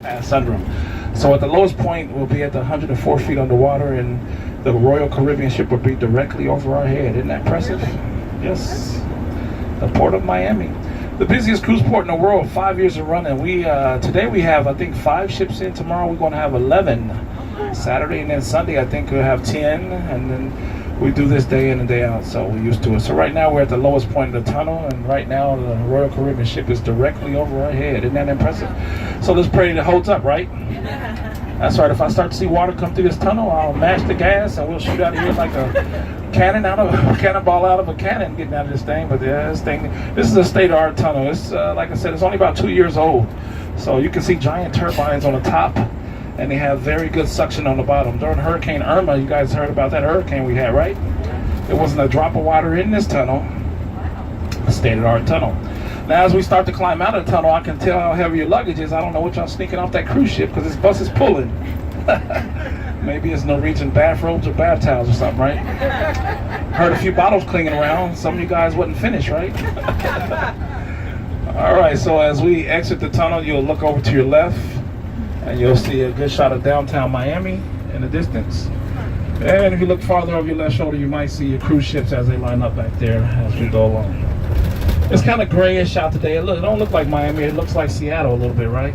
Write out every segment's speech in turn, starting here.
Sunroom. So at the lowest point, we'll be at the 104 feet underwater, and the Royal Caribbean ship will be directly over our head. Isn't that impressive? Yes. The port of Miami, the busiest cruise port in the world. 5 years of running. We today we have, I think, 5 ships in. Tomorrow we're going to have 11. Saturday and then Sunday I think we'll have 10, and then we do this day in and day out, so we're used to it. So right now we're at the lowest point of the tunnel, and right now the Royal Caribbean ship is directly over our head. Isn't that impressive? So let's pray that it holds up, right? That's right. If I start to see water come through this tunnel, I'll mash the gas and we'll shoot out of here like a cannonball out of a cannon getting out of this thing. But yeah, this is a state-of-the-art tunnel. It's like I said, it's only about 2 years old. So you can see giant turbines on the top, and they have very good suction on the bottom. During Hurricane Irma, you guys heard about that hurricane we had, right? There wasn't a drop of water in this tunnel. A state-of-the-art tunnel. Now, as we start to climb out of the tunnel, I can tell how heavy your luggage is. I don't know what y'all sneaking off that cruise ship because this bus is pulling. Maybe it's Norwegian bathrobes or bath towels or something, right? Heard a few bottles clinging around. Some of you guys wasn't finished, right? All right, so as we exit the tunnel, you'll look over to your left, and you'll see a good shot of downtown Miami in the distance. And if you look farther over your left shoulder, you might see your cruise ships as they line up back there as we go along. It's kind of grayish out today. It don't look like Miami. It looks like Seattle a little bit, right?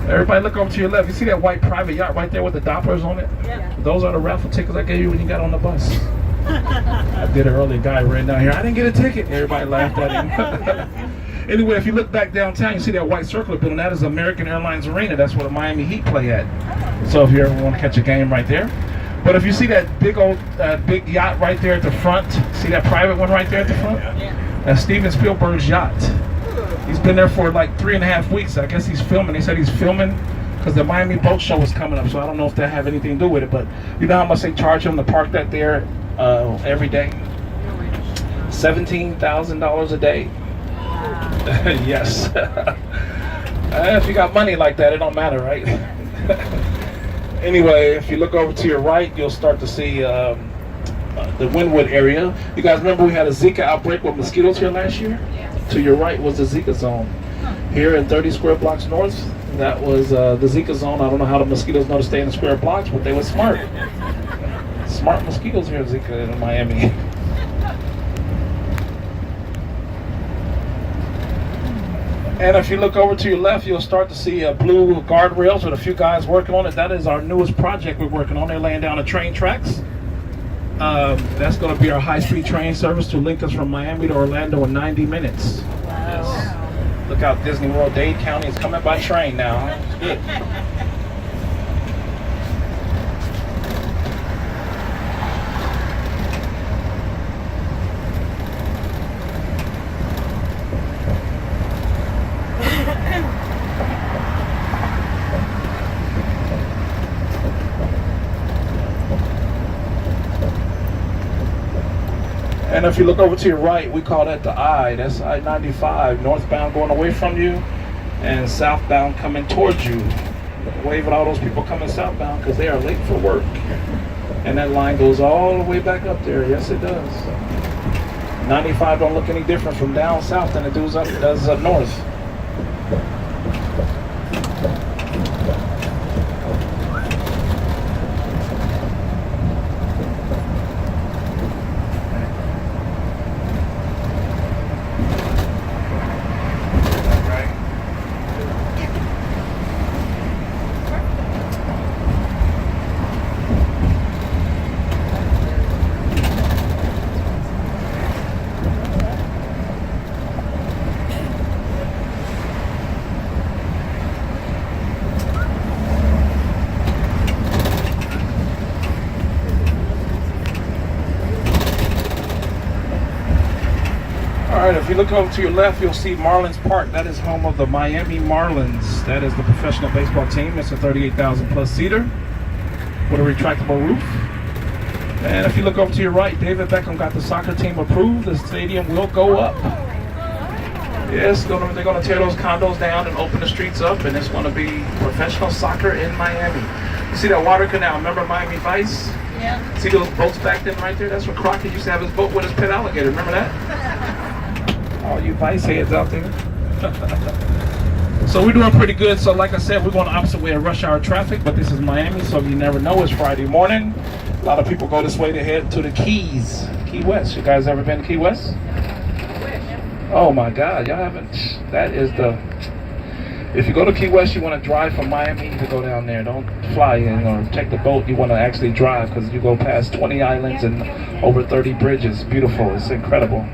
Everybody look over to your left. You see that white private yacht right there with the Dopplers on it? Yeah. Those are the raffle tickets I gave you when you got on the bus. I did it earlier. A guy ran down here. I didn't get a ticket. Everybody laughed at him. Anyway, if you look back downtown, you see that white circular building. That is American Airlines Arena. That's where the Miami Heat play at. So if you ever want to catch a game right there. But if you see that big yacht right there at the front, see that private one right there at the front? Yeah. That's Steven Spielberg's yacht. He's been there for like 3.5 weeks. I guess he's filming. He said he's filming because the Miami Boat Show is coming up. So I don't know if that have anything to do with it. But you know how much they charge him to park that there every day? $17,000 a day. Yes. If you got money like that, it don't matter, right? Anyway, if you look over to your right, you'll start to see the Wynwood area. You guys remember we had a Zika outbreak with mosquitoes here last year? Yeah. To your right was the Zika zone. Here in 30 square blocks north, that was the Zika zone. I don't know how the mosquitoes know to stay in the square blocks, but they were smart. Smart mosquitoes here in Zika in Miami. And if you look over to your left, you'll start to see blue guardrails with a few guys working on it. That is our newest project we're working on. They're laying down the train tracks. That's going to be our high-speed train service to link us from Miami to Orlando in 90 minutes. Wow. Yes. Look out, Disney World, Dade County is coming by train now. It's good. And if you look over to your right, we call that the I. That's I-95, northbound going away from you, and southbound coming towards you. Wave at all those people coming southbound because they are late for work. And that line goes all the way back up there. Yes, it does. 95 don't look any different from down south than it does up north. If you look over to your left, you'll see Marlins Park. That is home of the Miami Marlins. That is the professional baseball team. It's a 38,000 plus seater with a retractable roof. And if you look over to your right, David Beckham got the soccer team approved. The stadium will go up. Yes, they're going to tear those condos down and open the streets up, and it's going to be professional soccer in Miami. You see that water canal? Remember Miami Vice? Yeah. See those boats back then right there? That's where Crockett used to have his boat with his pet alligator. Remember that? All you Vice heads out there. So we're doing pretty good. So like I said, we're going the opposite way of rush hour traffic, but this is Miami, so you never know. It's Friday morning. A lot of people go this way to head to the Keys, Key West. You guys ever been to Key West? Oh my God, y'all haven't. That is the. If you go to Key West, you want to drive from Miami to go down there. Don't fly in or take the boat. You want to actually drive because you go past 20 islands and over 30 bridges. Beautiful. It's incredible.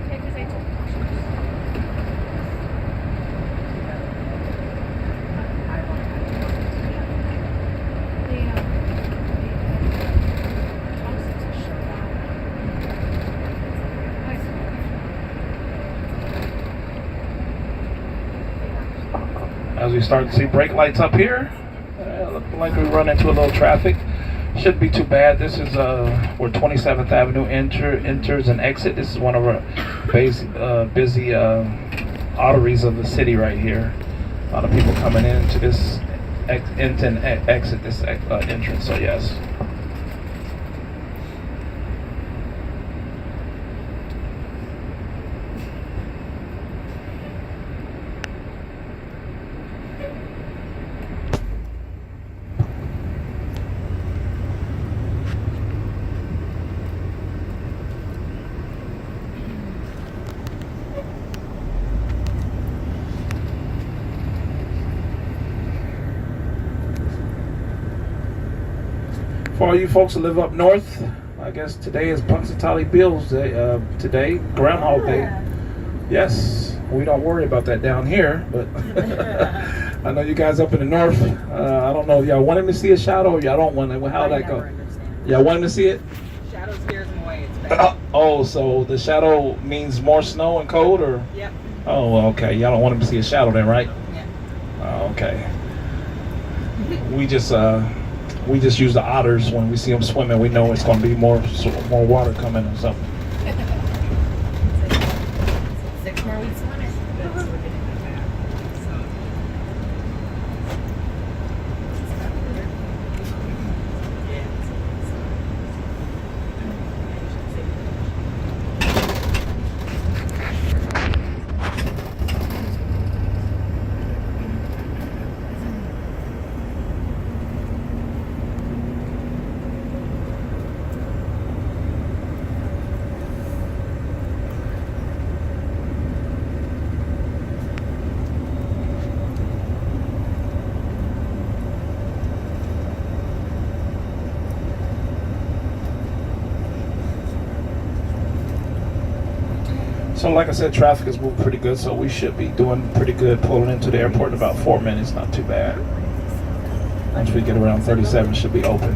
As we start to see brake lights up here, looking like we run into a little traffic. Shouldn't be too bad. This is where 27th Avenue enters and exit. This is one of our busy arteries of the city right here. A lot of people coming into this into and exit this entrance. So yes. For all you folks that live up north, I guess today is Punxsutawney Bill's Day. Today, Groundhog Day. Yes, we don't worry about that down here, but I know you guys up in the north. I don't know if y'all want him to see a shadow or y'all don't want him. How'd that go? Y'all want him to see it? Shadow scares him away. It's bad. Oh, so the shadow means more snow and cold, or? Yep. Oh, okay. Y'all don't want him to see a shadow then, right? Yeah. Oh, okay. We just use the otters when we see them swimming. We know it's going to be more water coming or something. 6 more weeks of winter. So like I said, traffic is moving pretty good, so we should be doing pretty good pulling into the airport in about 4 minutes. Not too bad. Once we get around 37, it should be open.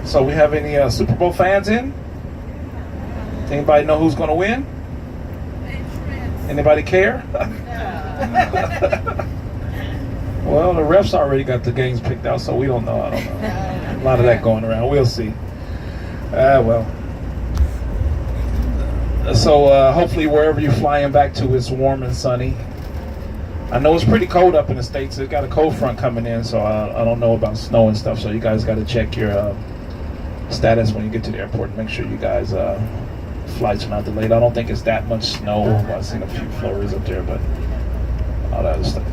So we have any Super Bowl fans in? Anybody know who's going to win? Anybody care? Well, the refs already got the games picked out, so we don't know. I don't know. A lot of that going around. We'll see. Well. So hopefully wherever you're flying back to, it's warm and sunny. I know it's pretty cold up in the States. It's got a cold front coming in, so I don't know about snow and stuff. So you guys got to check your status when you get to the airport and make sure you guys flights are not delayed. I don't think it's that much snow. I've seen a few flurries up there, but all that other stuff.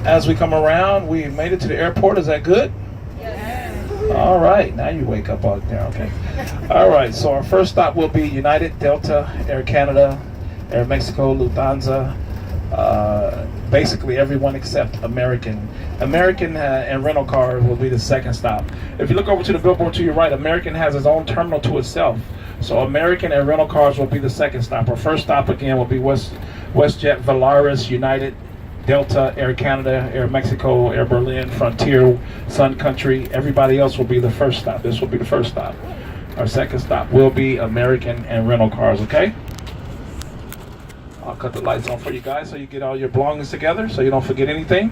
As we come around, we made it to the airport. Is that good? Yes. All right. Now you wake up out there. Okay. All right. So our first stop will be United, Delta, Air Canada, Air Mexico, Lufthansa. Basically everyone except American. American and rental car will be the second stop. If you look over to the billboard to your right, American has its own terminal to itself. So American and rental cars will be the second stop. Our first stop again will be WestJet, Volaris, United, Delta, Air Canada, Air Mexico, Air Berlin, Frontier, Sun Country. Everybody else will be the first stop. This will be the first stop. Our second stop will be American and rental cars, okay? I'll cut the lights on for you guys so you get all your belongings together so you don't forget anything.